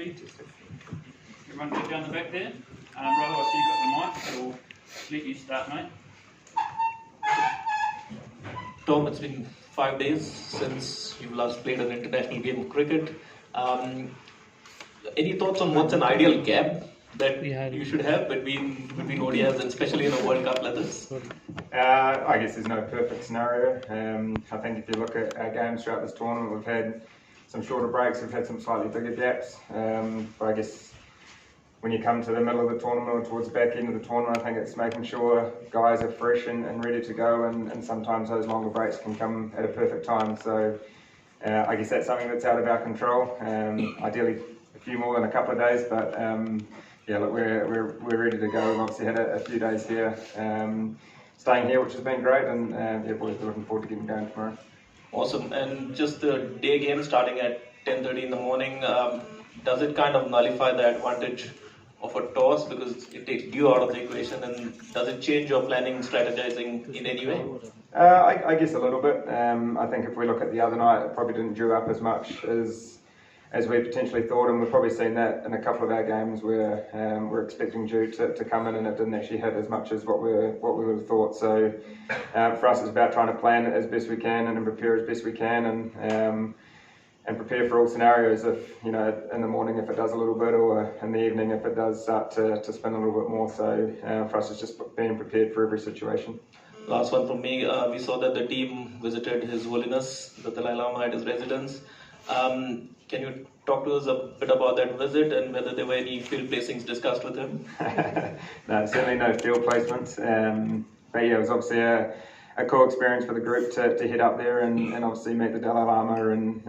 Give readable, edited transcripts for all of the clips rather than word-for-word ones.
rugby. Everyone get down the back there. Brother, I see you got the mic, so we'll let you start, mate. Tom, it's been 5 days since you last played an international game of cricket. Any thoughts on what's an ideal gap that you should have between ODIs and especially in a World Cup like this? I guess there's no perfect scenario. I think if you look at our games throughout this tournament, we've had some shorter breaks, we've had some slightly bigger gaps. But I guess when you come to the middle of the tournament or towards the back end of the tournament, I think it's making sure guys are fresh and ready to go, and sometimes those longer breaks can come at a perfect time. So I guess that's something that's out of our control. Ideally a few more than a couple of days, but yeah, look, we're ready to go. We've obviously had a few days here, staying here, which has been great, and yeah, boys are looking forward to getting going tomorrow. Awesome. And just the day game starting at 10:30 in the morning, does it kind of nullify the advantage of a toss because it takes dew out of the equation, and does it change your planning, strategizing in any way? I guess a little bit. I think if we look at the other night, it probably didn't dew up as much as we potentially thought, and we've probably seen that in a couple of our games where we're expecting dew to come in and it didn't actually hit as much as what we would have thought. So for us, it's about trying to plan it as best we can and prepare as best we can, and prepare for all scenarios. If in the morning if it does a little bit, or in the evening if it does start to spin a little bit more. So for us, it's just being prepared for every situation. Last one from me. We saw that the team visited His Holiness, the Dalai Lama, at his residence. Can you talk to us a bit about that visit and whether there were any field placings discussed with him? No, certainly no field placements. But yeah, it was obviously a cool experience for the group to head up there and obviously meet the Dalai Lama, and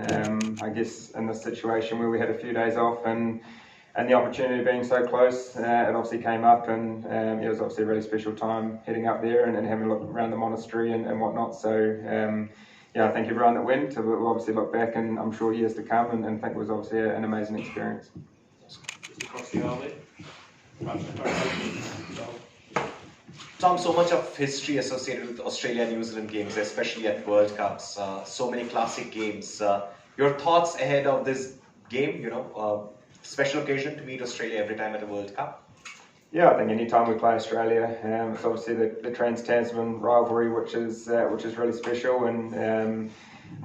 I guess in this situation where we had a few days off and the opportunity of being so close, it obviously came up, and it was obviously a really special time heading up there and having a look around the monastery and whatnot. So yeah, I think everyone that went will obviously look back, and I'm sure years to come, and think it was obviously an amazing experience. Just across the aisle there. Tom, so much of history associated with Australia and New Zealand games, especially at World Cups, so many classic games. Your thoughts ahead of this game, special occasion to meet Australia every time at a World Cup? Yeah, I think any time we play Australia, it's obviously the Trans-Tasman rivalry, which is really special, and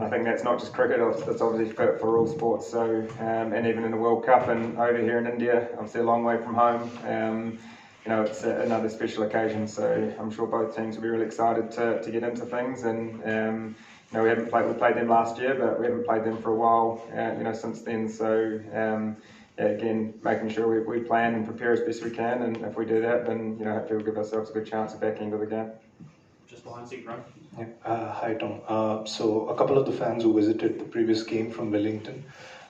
I think that's not just cricket; it's obviously for all sports. So, and even in the World Cup and over here in India, obviously a long way from home. It's another special occasion. So I'm sure both teams will be really excited to get into things. And we played them last year, but we haven't played them for a while. Since then. So. Again, making sure we plan and prepare as best we can, and if we do that, then hopefully we'll give ourselves a good chance at back end of the game. Just behind Sig, right? Yeah. Hi Tom. So a couple of the fans who visited the previous game from Wellington,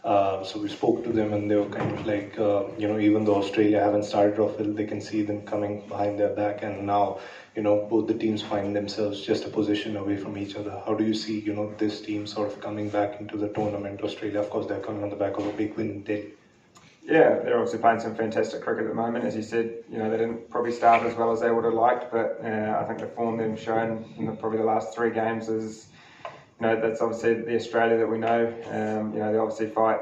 so we spoke to them, and they were kind of like, even though Australia haven't started off well, they can see them coming behind their back, and now both the teams find themselves just a position away from each other. How do you see this team sort of coming back into the tournament? Australia, of course, they're coming on the back of a big win in Delhi. Yeah, they're obviously playing some fantastic cricket at the moment. As you said, they didn't probably start as well as they would have liked, but I think the form they've shown in probably the last 3 games is, that's obviously the Australia that we know. They obviously fight,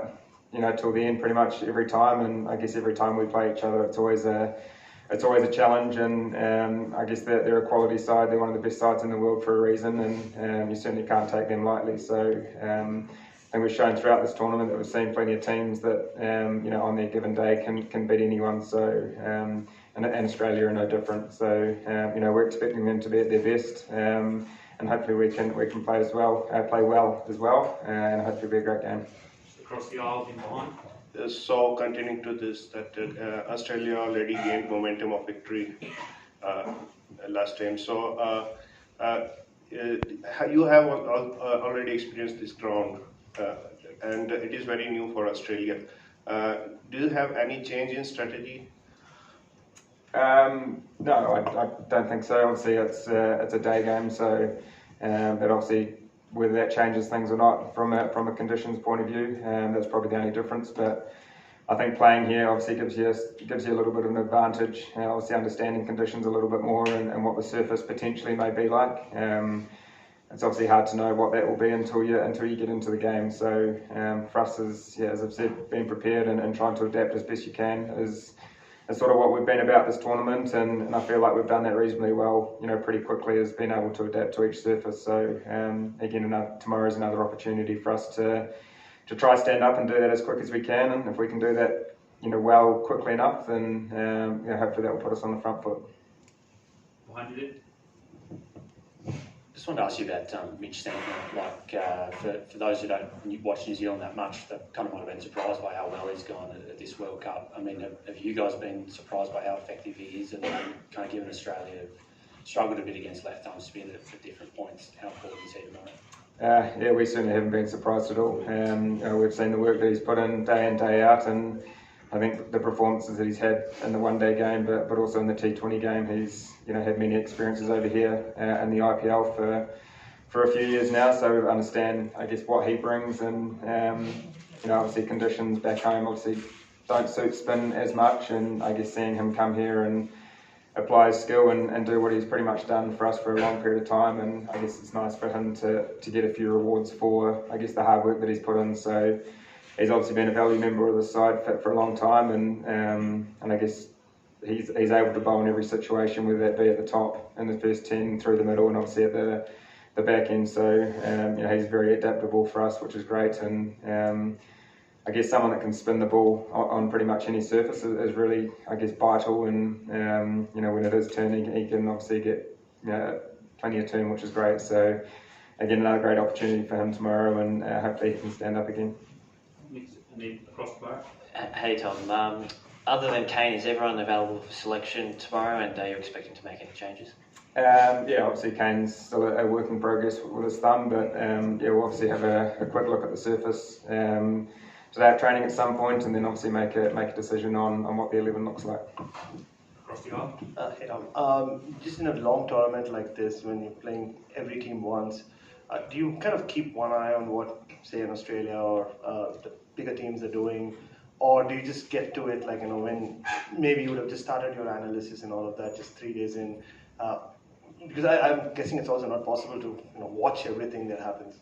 till the end pretty much every time, and I guess every time we play each other, it's always a challenge, and I guess they're a quality side. They're one of the best sides in the world for a reason, and you certainly can't take them lightly. So. And we've shown throughout this tournament that we've seen plenty of teams that, on their given day can beat anyone. So, and Australia are no different. So, we're expecting them to be at their best, and hopefully we can play well as well, and hopefully be a great game. Just across the aisle in behind. So, continuing to this, that Australia already gained momentum of victory last time. So, you have already experienced this ground. And it is very new for Australia. Do you have any change in strategy? No, I don't think so. Obviously, it's a day game, so that obviously whether that changes things or not from a conditions point of view, that's probably the only difference. But I think playing here obviously gives you a little bit of an advantage. Obviously, understanding conditions a little bit more and what the surface potentially may be like. it's obviously hard to know what that will be until you get into the game. So for us, as I've said, being prepared and trying to adapt as best you can is sort of what we've been about this tournament, and I feel like we've done that reasonably well, pretty quickly, as being able to adapt to each surface. So again, tomorrow is another opportunity for us to try stand up and do that as quick as we can, and if we can do that well, quickly enough, then hopefully that will put us on the front foot. Behind you there. Just wanted to ask you about Mitch Santner. For those who don't watch New Zealand that much, that kind of might have been surprised by how well he's gone at this World Cup. I mean, have you guys been surprised by how effective he is, and kind of given Australia struggled a bit against left arm spin at different points? How important is he tomorrow? Yeah, we certainly haven't been surprised at all. We've seen the work that he's put in day out, and I think the performances that he's had in the one-day game, but also in the T20 game, he's had many experiences over here in the IPL for a few years now, so we understand, I guess, what he brings, and obviously conditions back home obviously don't suit spin as much, and I guess seeing him come here and apply his skill and do what he's pretty much done for us for a long period of time, and I guess it's nice for him to get a few rewards for, I guess, the hard work that he's put in. So he's obviously been a valued member of the side for a long time, and I guess he's able to bowl in every situation, whether that be at the top, in the first 10, through the middle, and obviously at the back end. So he's very adaptable for us, which is great, and I guess someone that can spin the ball on pretty much any surface is really, I guess, vital, and when it is turning, he can obviously get plenty of turn, which is great. So again, another great opportunity for him tomorrow, and hopefully he can stand up again. And then across the bar. Hey Tom, other than Kane, is everyone available for selection tomorrow, and are you expecting to make any changes? Obviously Kane's still a work in progress with his thumb, but we'll obviously have a quick look at the surface today at training at some point, and then obviously make a decision on what the 11 looks like. Across the aisle. Hey Tom, just in a long tournament like this, when you're playing every team once, do you kind of keep one eye on what, say, in Australia or the bigger teams are doing, or do you just get to it when maybe you would have just started your analysis and all of that just 3 days in? Because I'm guessing it's also not possible to watch everything that happens.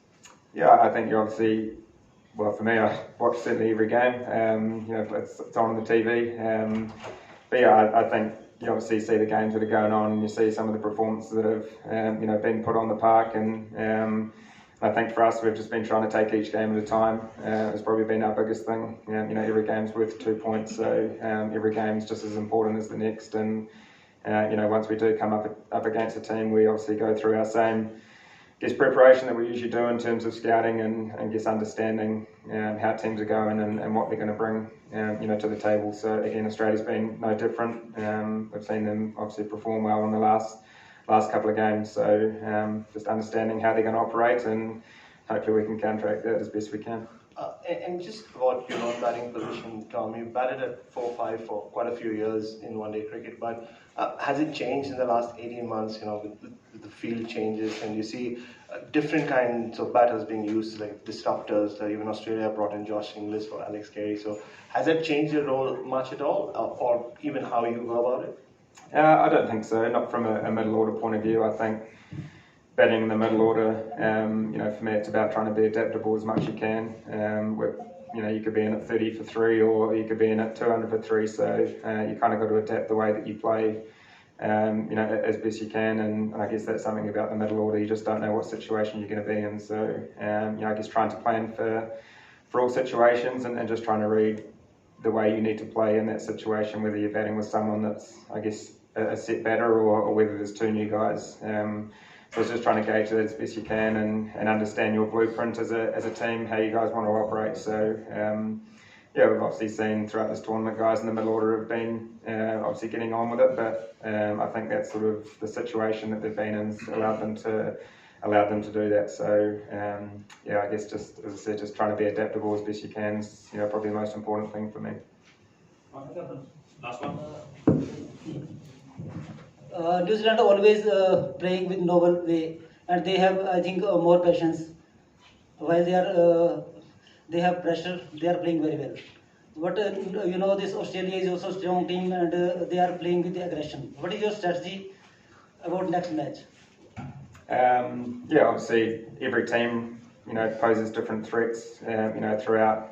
Yeah, I think you obviously, well, for me, I watch certainly every game. It's on the TV. But yeah, I think you obviously see the games that are going on, and you see some of the performances that have been put on the park, and I think for us, we've just been trying to take each game at a time. It's probably been our biggest thing. Every game's worth 2 points, so every game's just as important as the next. And once we do come up against a team, we obviously go through our same, preparation that we usually do in terms of scouting and understanding how teams are going and what they're going to bring to the table. So again, Australia's been no different. We've seen them obviously perform well in the last couple of games. So just understanding how they're going to operate, and hopefully we can counteract that as best we can. And just about your non-batting position, Tom, you batted at 4-5 for quite a few years in one-day cricket, but has it changed in the last 18 months, with the field changes, and you see different kinds of batters being used, like disruptors, even Australia brought in Josh Inglis for Alex Carey, so has that changed your role much at all, or even how you go about it? I don't think so, not from a middle order point of view. I think batting in the middle order, for me it's about trying to be adaptable as much as you can. You could be in at 30 for 3, or you could be in at 200 for 3, so you kind of got to adapt the way that you play, as best you can, and I guess that's something about the middle order, you just don't know what situation you're going to be in, so I guess trying to plan for all situations and just trying to read the way you need to play in that situation, whether you're batting with someone that's, I guess, a set batter, or whether there's 2 new guys. So it's just trying to gauge that as best you can and understand your blueprint as a team, how you guys want to operate. So we've obviously seen throughout this tournament, guys in the middle order have been obviously getting on with it, but I think that's sort of the situation that they've been in allowed them to do that. So I guess just, as I said, just trying to be adaptable as best you can is probably the most important thing for me. Last one. New Zealand are always playing with novel way, and they have, I think, more patience. While they have pressure, they are playing very well. But this Australia is also a strong team, and they are playing with the aggression. What is your strategy about next match? Yeah, obviously every team, poses different threats, throughout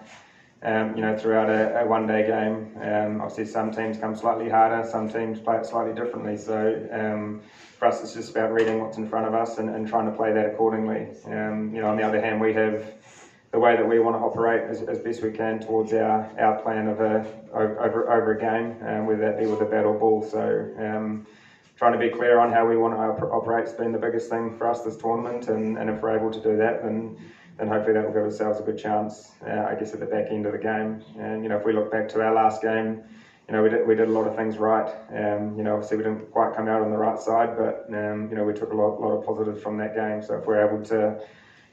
a one-day game. Obviously some teams come slightly harder, some teams play it slightly differently. So for us, it's just about reading what's in front of us and trying to play that accordingly. On the other hand, we have the way that we want to operate as best we can towards our plan of over a game, whether that be with a bat or ball. So trying to be clear on how we want to operate has been the biggest thing for us this tournament, and if we're able to do that, then hopefully that will give ourselves a good chance, I guess, at the back end of the game. And if we look back to our last game, we did a lot of things right. Obviously we didn't quite come out on the right side, but we took a lot of positives from that game. So if we're able to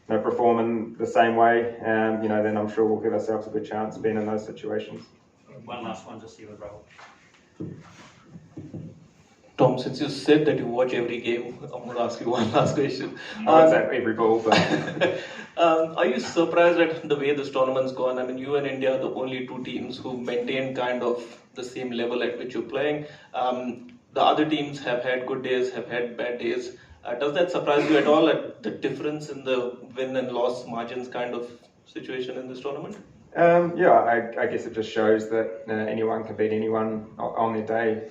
perform in the same way, then I'm sure we'll give ourselves a good chance being in those situations. One last one, just see with Rahul. Tom, since you said that you watch every game, I'm going to ask you one last question. I would say every ball, but are you surprised at the way this tournament's gone? I mean, you and India are the only two teams who maintain kind of the same level at which you're playing. The other teams have had good days, have had bad days. Does that surprise you at all, at the difference in the win and loss margins kind of situation in this tournament? I guess it just shows that anyone can beat anyone on their day.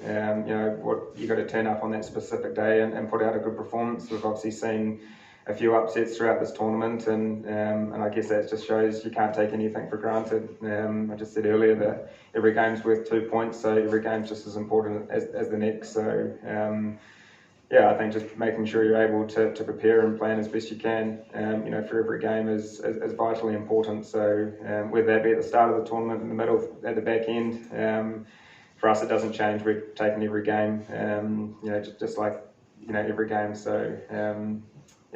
You got to turn up on that specific day and put out a good performance. We've obviously seen a few upsets throughout this tournament, and I guess that just shows you can't take anything for granted. I just said earlier that every game's worth 2 points, so every game's just as important as the next. So I think just making sure you're able to prepare and plan as best you can, for every game is vitally important. So whether that be at the start of the tournament, in the middle, at the back end, for us it doesn't change. We're taking every game, just like every game. So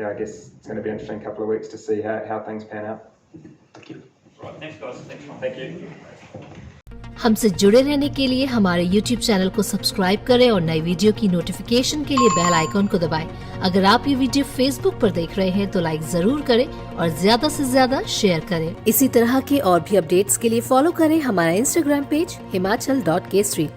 I guess it's going to be an interesting couple of weeks to see how things pan out. Thank you. Right, thanks guys. Thanks, Sean. Thank you. हमसे जुड़े रहने के लिए हमारे YouTube channel को subscribe करें और नई वीडियो की नोटिफिकेशन के लिए बेल आइकॉन को दबाएं। अगर आप ये वीडियो Facebook पर देख रहे हैं तो लाइक जरूर करें और ज्यादा से ज्यादा शेयर करें। इसी तरह के और भी अपडेट्स के लिए फॉलो करें हमारा Instagram पेज himachal.kesari।